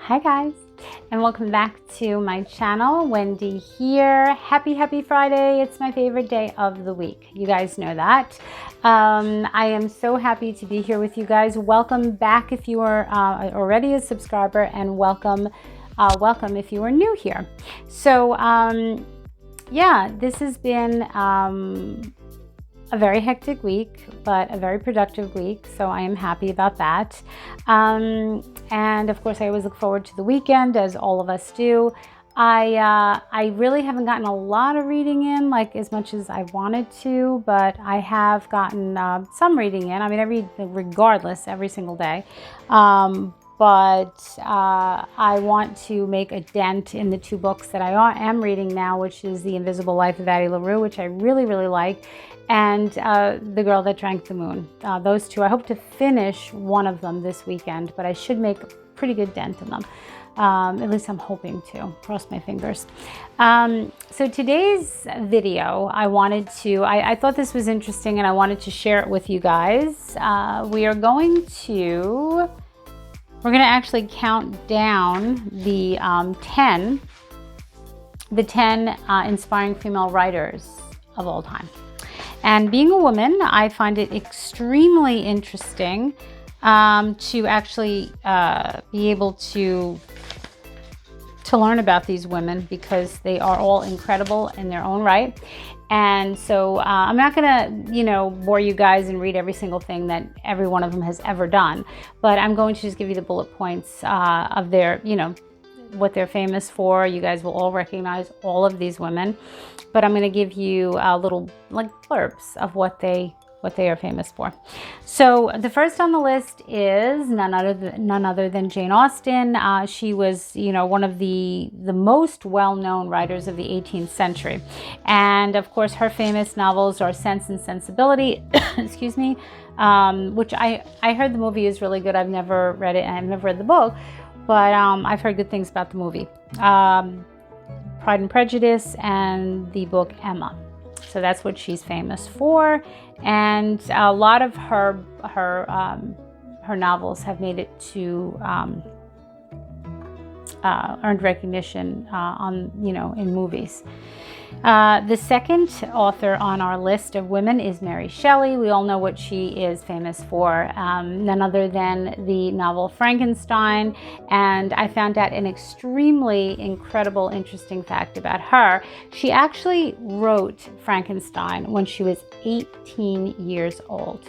Hi guys, and welcome back to my channel. Wendy here. Happy Friday. It's my favorite day of the week. You guys know that. I am so happy to be here with you guys. Welcome back if you are already a subscriber, and welcome if you are new here. So yeah, this has been a very hectic week, but a very productive week, so I am happy about that. And of course, I always look forward to the weekend, as all of us do. I really haven't gotten a lot of reading in, like as much as I wanted to, but I have gotten some reading in. I mean, I read regardless every single day. But I want to make a dent in the two books that I am reading now, which is The Invisible Life of Addie Larue, which I really like, and The Girl That Drank the Moon. Those two, I hope to finish one of them this weekend, but I should make a pretty good dent in them. At least I'm hoping to. Cross my fingers. So today's video, I thought this was interesting and I wanted to share it with you guys. We're going to actually count down the 10 inspiring female writers of all time. And being a woman, I find it extremely interesting to actually be able to learn about these women, because they are all incredible in their own right. And so I'm not gonna, bore you guys and read every single thing that every one of them has ever done, but I'm going to just give you the bullet points of their, what they're famous for. You guys will all recognize all of these women, but I'm gonna give you little like blurbs of what they are famous for. So the first on the list is none other than Jane Austen. She was, one of the most well-known writers of the 18th century. And of course, her famous novels are Sense and Sensibility, excuse me, which I heard the movie is really good. I've never read it and I've never read the book, but I've heard good things about the movie. Pride and Prejudice, and the book Emma. So that's what she's famous for, and a lot of her novels have made it to earned recognition in movies. The second author on our list of women is Mary Shelley. We all know what she is famous for, none other than the novel Frankenstein. And I found out an extremely incredible, interesting fact about her. She actually wrote Frankenstein when she was 18 years old.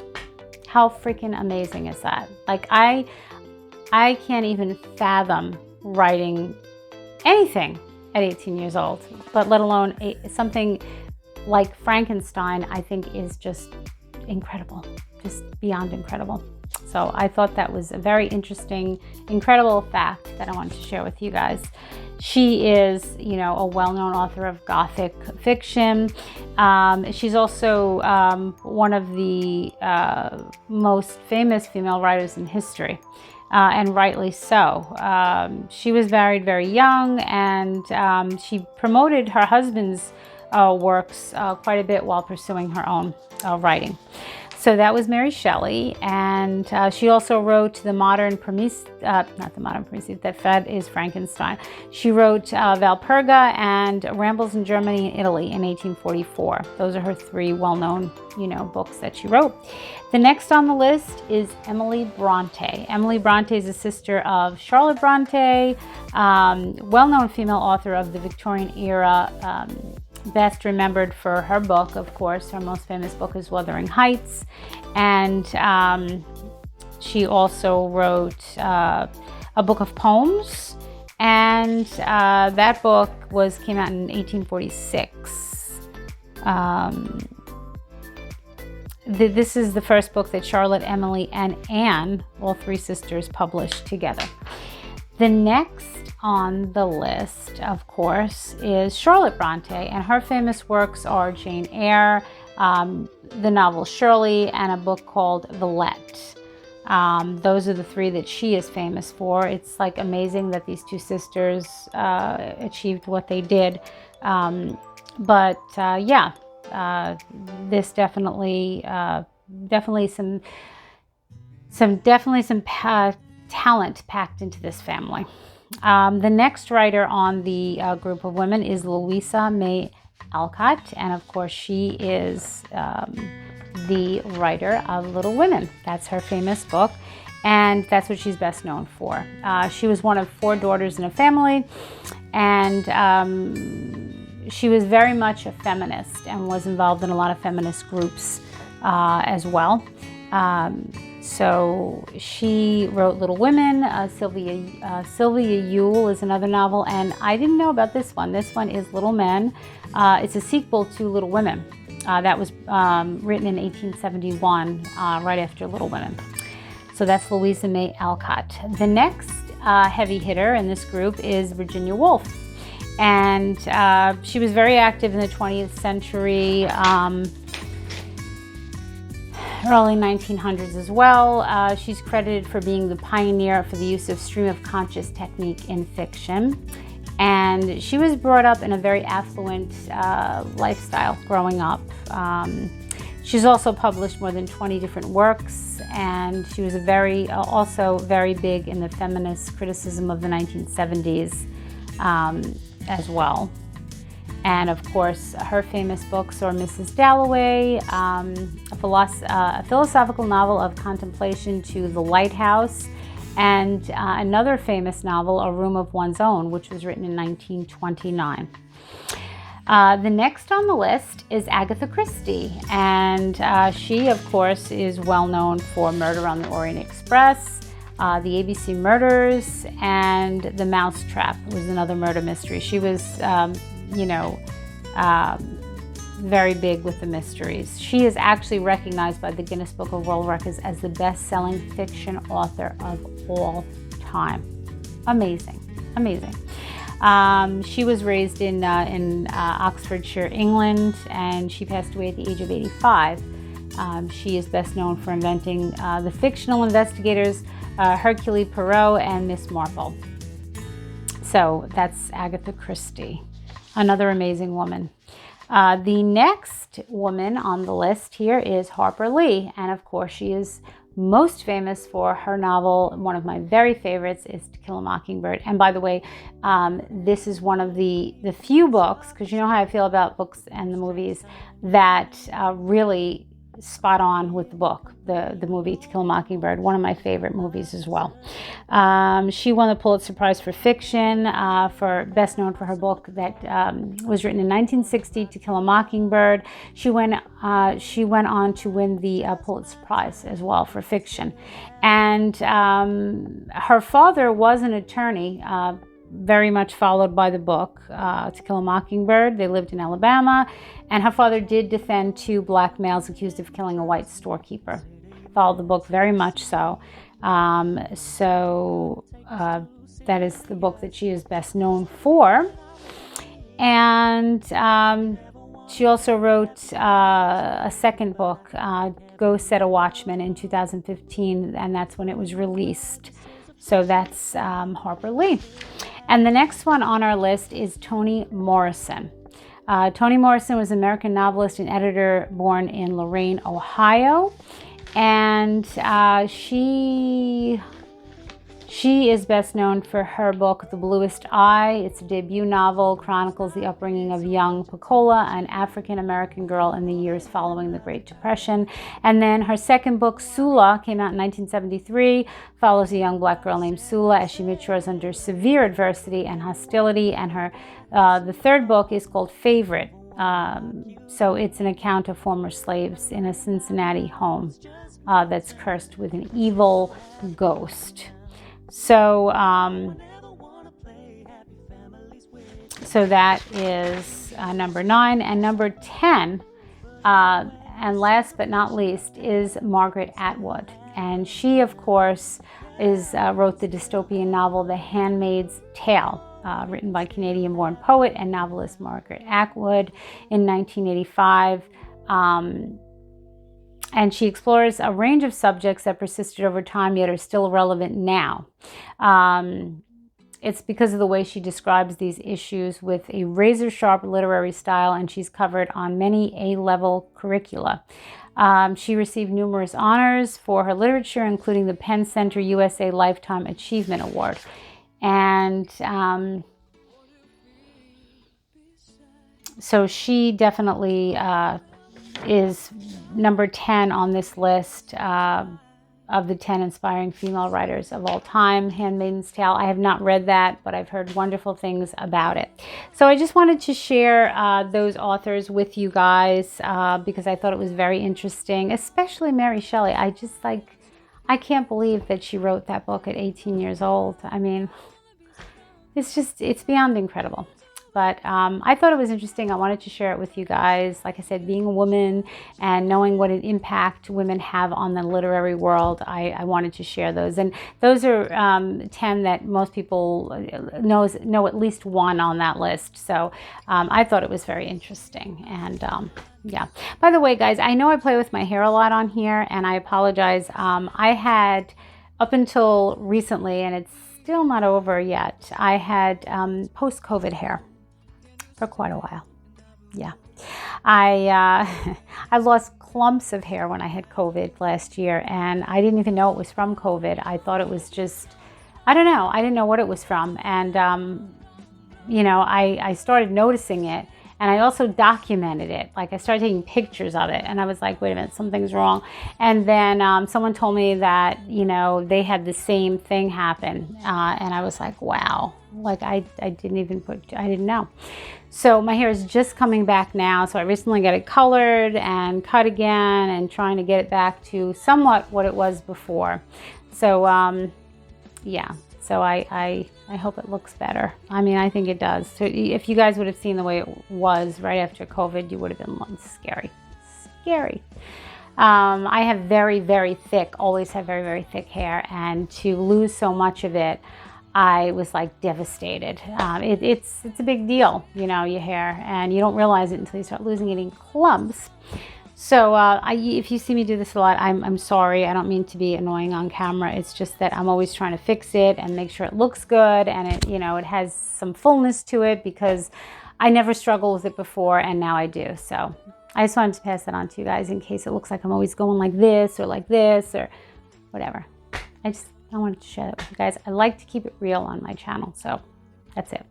How freaking amazing is that? Like, I can't even fathom writing anything at 18 years old, but let alone something like Frankenstein. I think is just incredible, just beyond incredible. So I thought that was a very interesting, incredible fact that I wanted to share with you guys. She is, a well-known author of Gothic fiction. She's also one of the most famous female writers in history. And rightly so. She was married very young, and she promoted her husband's works quite a bit while pursuing her own writing. So that was Mary Shelley, and she also wrote the modern Prometheus, that is Frankenstein. She wrote Valperga and Rambles in Germany and Italy in 1844. Those are her three well-known, books that she wrote. The next on the list is Emily Bronte. Emily Bronte is a sister of Charlotte Bronte, well-known female author of the Victorian era, best remembered for her book, of course. Her most famous book is Wuthering Heights, and she also wrote a book of poems, and that book came out in 1846. This is the first book that Charlotte, Emily, and Anne, all three sisters, published together. The next on the list, of course, is Charlotte Bronte, and her famous works are Jane Eyre, the novel Shelley, and a book called Villette. Those are the three that she is famous for. It's like amazing that these two sisters achieved what they did. This definitely some talent packed into this family. The next writer on the group of women is Louisa May Alcott, and of course she is the writer of Little Women. That's her famous book, and that's what she's best known for. She was one of 4 daughters in a family, and she was very much a feminist and was involved in a lot of feminist groups as well. So she wrote Little Women. Sylvia Yule is another novel, and I didn't know about this one. This one is Little Men. It's a sequel to Little Women that was written in 1871, right after Little Women. So that's Louisa May Alcott. The next heavy hitter in this group is Virginia Woolf, and she was very active in the 20th century. Early 1900s as well. She's credited for being the pioneer for the use of stream of conscious technique in fiction. And she was brought up in a very affluent lifestyle growing up. She's also published more than 20 different works, and she was also very big in the feminist criticism of the 1970s as well. And of course, her famous books are Mrs. Dalloway, a philosophical novel of contemplation, to The Lighthouse, and another famous novel, A Room of One's Own, which was written in 1929. The next on the list is Agatha Christie, and she, of course, is well known for Murder on the Orient Express, the ABC Murders, and The Mousetrap was another murder mystery. She was very big with the mysteries. She is actually recognized by the Guinness Book of World Records as the best-selling fiction author of all time. Amazing, amazing. She was raised in Oxfordshire, England, and she passed away at the age of 85. She is best known for inventing the fictional investigators Hercule Poirot and Miss Marple. So that's Agatha Christie. Another amazing woman. The next woman on the list here is Harper Lee, and of course she is most famous for her novel. One of my very favorites is To Kill a Mockingbird. And by the way, this is one of the few books, because you know how I feel about books and the movies, that really spot on with the book, the movie To Kill a Mockingbird, one of my favorite movies as well. She won the Pulitzer Prize for fiction, best known for her book that was written in 1960, To Kill a Mockingbird. She went on to win the Pulitzer Prize as well for fiction. And her father was an attorney, very much followed by the book, To Kill a Mockingbird. They lived in Alabama, and her father did defend 2 black males accused of killing a white storekeeper. Followed the book very much so. That is the book that she is best known for. And she also wrote a second book, Go Set a Watchman, in 2015, and that's when it was released. So that's Harper Lee. And the next one on our list is Toni Morrison. Toni Morrison was an American novelist and editor born in Lorain, Ohio. And she is best known for her book, The Bluest Eye. It's a debut novel, chronicles the upbringing of young Pecola, an African-American girl in the years following the Great Depression. And then her second book, Sula, came out in 1973, follows a young black girl named Sula as she matures under severe adversity and hostility. And the third book is called Favorite. So it's an account of former slaves in a Cincinnati home that's cursed with an evil ghost. So that is number 9. And number 10, and last but not least, is Margaret Atwood. And she, of course, wrote the dystopian novel The Handmaidens Tale, written by Canadian-born poet and novelist Margaret Atwood in 1985. And she explores a range of subjects that persisted over time yet are still relevant now. It's because of the way she describes these issues with a razor-sharp literary style, and she's covered on many A-level curricula. She received numerous honors for her literature, including the Penn Center USA Lifetime Achievement Award. And so she definitely is number 10 on this list of the 10 inspiring female writers of all time. Handmaidens Tale. I have not read that, but I've heard wonderful things about it. So I just wanted to share those authors with you guys because I thought it was very interesting, especially Mary Shelley. I can't believe that she wrote that book at 18 years old. I mean, it's beyond incredible. But I thought it was interesting. I wanted to share it with you guys. Like I said, being a woman and knowing what an impact women have on the literary world, I wanted to share those. And those are 10 that most people know at least one on that list. So I thought it was very interesting. And yeah. By the way, guys, I know I play with my hair a lot on here, and I apologize. I had, up until recently, and it's still not over yet, I had post-COVID hair for quite a while. Yeah. I lost clumps of hair when I had COVID last year, and I didn't even know it was from COVID. I thought it was just, I don't know. I didn't know what it was from. And, you know, I started noticing it, and I also documented it. Like, I started taking pictures of it, and I was like, wait a minute, something's wrong. And then someone told me that, you know, they had the same thing happen. And I was like, wow. Like, I didn't know. So my hair is just coming back now. So I recently got it colored and cut again and trying to get it back to somewhat what it was before. So, yeah. So I hope it looks better. I mean, I think it does. So if you guys would have seen the way it was right after COVID, you would have been scary. Scary. I have very, very thick, always have very, very thick hair. And to lose so much of it, I was like devastated. It's a big deal, you know, your hair, and you don't realize it until you start losing it in clumps. So if you see me do this a lot, I'm sorry. I don't mean to be annoying on camera. It's just that I'm always trying to fix it and make sure it looks good, and it, you know, it has some fullness to it, because I never struggled with it before, and now I do. So I just wanted to pass that on to you guys in case it looks like I'm always going like this or whatever. I wanted to share that with you guys. I like to keep it real on my channel, so that's it.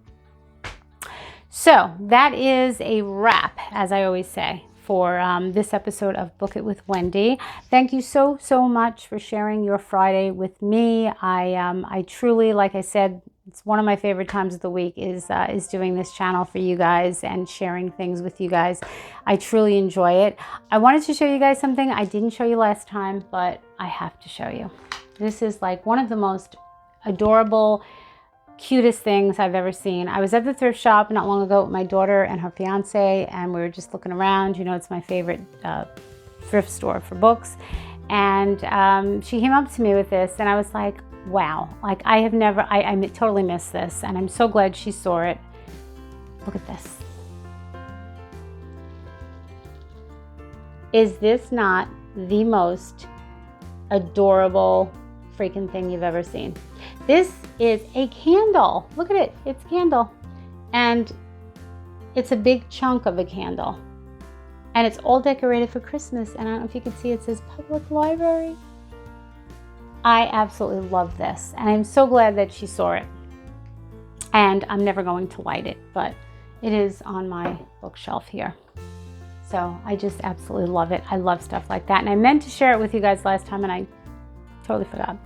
So that is a wrap, as I always say, for this episode of Book It with Wendy. Thank you so much for sharing your Friday with me. I truly, like I said, it's one of my favorite times of the week is doing this channel for you guys and sharing things with you guys. I truly enjoy it. I wanted to show you guys something I didn't show you last time, but I have to show you. This is like one of the most adorable, cutest things I've ever seen. I was at the thrift shop not long ago with my daughter and her fiance, and we were just looking around. You know, it's my favorite thrift store for books. And she came up to me with this, and I was like, wow, like I totally missed this, and I'm so glad she saw it. Look at this. Is this not the most adorable freaking thing you've ever seen? This is a candle. Look at it. It's a candle. And it's a big chunk of a candle. And it's all decorated for Christmas. And I don't know if you can see, it says Public Library. I absolutely love this. And I'm so glad that she saw it. And I'm never going to light it, but it is on my bookshelf here. So I just absolutely love it. I love stuff like that. And I meant to share it with you guys last time, and I totally forgot.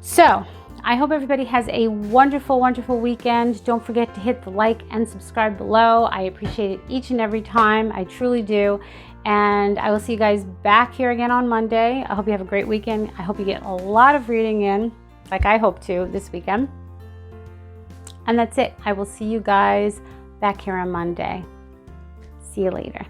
So I hope everybody has a wonderful, wonderful weekend. Don't forget to hit the like and subscribe below. I appreciate it each and every time. I truly do. And I will see you guys back here again on Monday. I hope you have a great weekend. I hope you get a lot of reading in, like I hope to this weekend. And that's it. I will see you guys back here on Monday. See you later.